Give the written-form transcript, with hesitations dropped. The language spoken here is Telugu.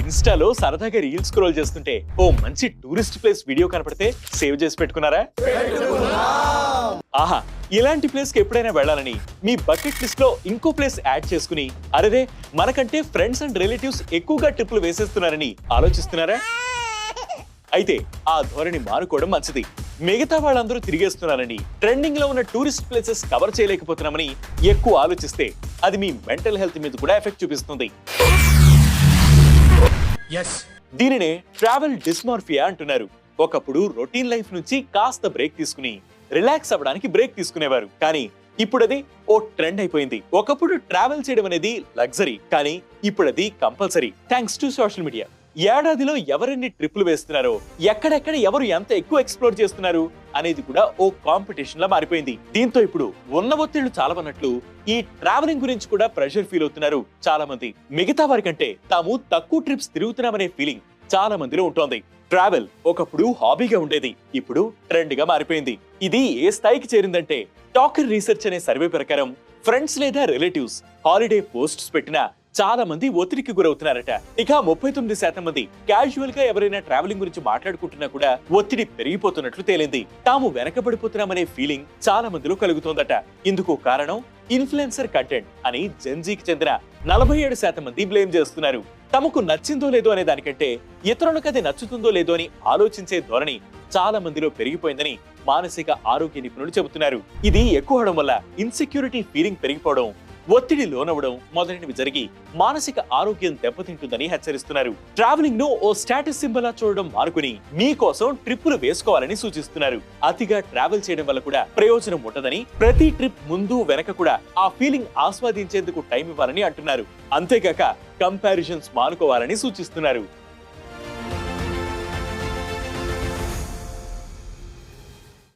ఇన్స్టాలో సరదాగా రీల్స్ స్క్రోల్ చేస్తుంటే ఓ మంచి టూరిస్ట్ ప్లేస్ వీడియో కనపడితే సేవ్ చేసి పెట్టుకున్నారా? ఆహా, ఇలాంటి ప్లేస్ కి ఎప్పుడైనా వెళ్ళాలని మీ బకెట్ లిస్ట్ లో ఇంకో ప్లేస్ యాడ్ చేసుకుని అరేరే మనకంటే ఫ్రెండ్స్ అండ్ రిలేటివ్స్ ఎక్కువగా ట్రిప్లు వేసేస్తున్నారని ఆలోచిస్తున్నారా? అయితే ఆ ధోరణి మానుకోవడం మంచిది. మిగతా వాళ్ళందరూ తిరిగేస్తున్నారని ట్రెండింగ్ లో ఉన్న టూరిస్ట్ ప్లేసెస్ కవర్ చేయలేకపోతున్నామని ఎక్కువ ఆలోచిస్తే అది మీ మెంటల్ హెల్త్ మీద కూడా ఎఫెక్ట్ చూపిస్తుంది. దీనినే ట్రావెల్ డిస్మార్ఫియా అంటున్నారు. ఒకప్పుడు రొటీన్ లైఫ్ నుంచి కాస్త బ్రేక్ తీసుకుని రిలాక్స్ అవ్వడానికి బ్రేక్ తీసుకునేవారు. కానీ ఇప్పుడు అది ఓ ట్రెండ్ అయిపోయింది. ఒకప్పుడు ట్రావెల్ చేయడం అనేది లగ్జరీ, కానీ ఇప్పుడు అది compulsory thanks to social media. ఏడాదిలో ఎవరెన్ని ట్రిప్లు వేస్తున్నారో, ఎక్కడెక్కడ ఎవరు ఎంత ఎక్కువ ఎక్స్ప్లోర్ చేస్తున్నారు అనేది కూడా ఓ కాంపిటీషన్ లా మారిపోయింది. దీంతో ఇప్పుడు ఉన్న ఒత్తిళ్లు చాలవన్నట్లు ఈ ట్రావెలింగ్ గురించి కూడా ప్రెషర్ ఫీల్ అవుతున్నారు చాలా మంది. మిగతా వారి కంటే తాము తక్కువ ట్రిప్స్ తిరుగుతున్నామనే ఫీలింగ్ చాలా మందిలో ఉంటోంది. ట్రావెల్ ఒకప్పుడు హాబీగా ఉండేది, ఇప్పుడు ట్రెండ్ గా మారిపోయింది. ఇది ఏ స్థాయికి చేరిందంటే టాకర్ రీసెర్చ్ అనే సర్వే ప్రకారం ఫ్రెండ్స్ లేదా రిలేటివ్స్ హాలిడే పోస్ట్స్ పెట్టినా చాలా మంది ఒత్తిడికి గురవుతున్నారట. ఇక 39% మంది క్యాజువల్ గా ఎవరైనా ట్రావెలింగ్ గురించి మాట్లాడుకుంటున్నా కూడా ఒత్తిడి పెరిగిపోతున్నట్లు తేలింది. తాము వెనకబడిపోతున్నామనే ఫీలింగ్ చాలా మందిలో కలుగుతోందట. ఇందుకు కారణం ఇన్ఫ్లుయెన్సర్ కంటెంట్ అని జెన్జీకి చెందిన 47% మంది బ్లేమ్ చేస్తున్నారు. తమకు నచ్చిందో లేదో అనే దానికంటే ఇతరులకు అది నచ్చుతుందో లేదో అని ఆలోచించే ధోరణి చాలా మందిలో పెరిగిపోయిందని మానసిక ఆరోగ్య నిపుణులు చెబుతున్నారు. ఇది ఎక్కువ అవడం వల్ల ఇన్సెక్యూరిటీ ఫీలింగ్ పెరిగిపోవడం, ఒత్తిడి లోనవడం మొదలైనవి జరిగి మానసిక ఆరోగ్యం దెబ్బతింటుందని హెచ్చరిస్తున్నారు. ట్రావెలింగ్ ను ఓ స్టేటస్ సింబల్ లా చూడడం మానుకుని మీకోసం ట్రిప్పులు వేసుకోవాలని సూచిస్తున్నారు. అతిగా ట్రావెల్ చేయడం వల్ల కూడా ప్రయోజనం ఉండదని, ప్రతి ట్రిప్ ముందు వెనక కూడా ఆ ఫీలింగ్ ఆస్వాదించేందుకు టైం ఇవ్వాలని అంటున్నారు. అంతేకాక కంపారిజన్స్ మానుకోవాలని సూచిస్తున్నారు.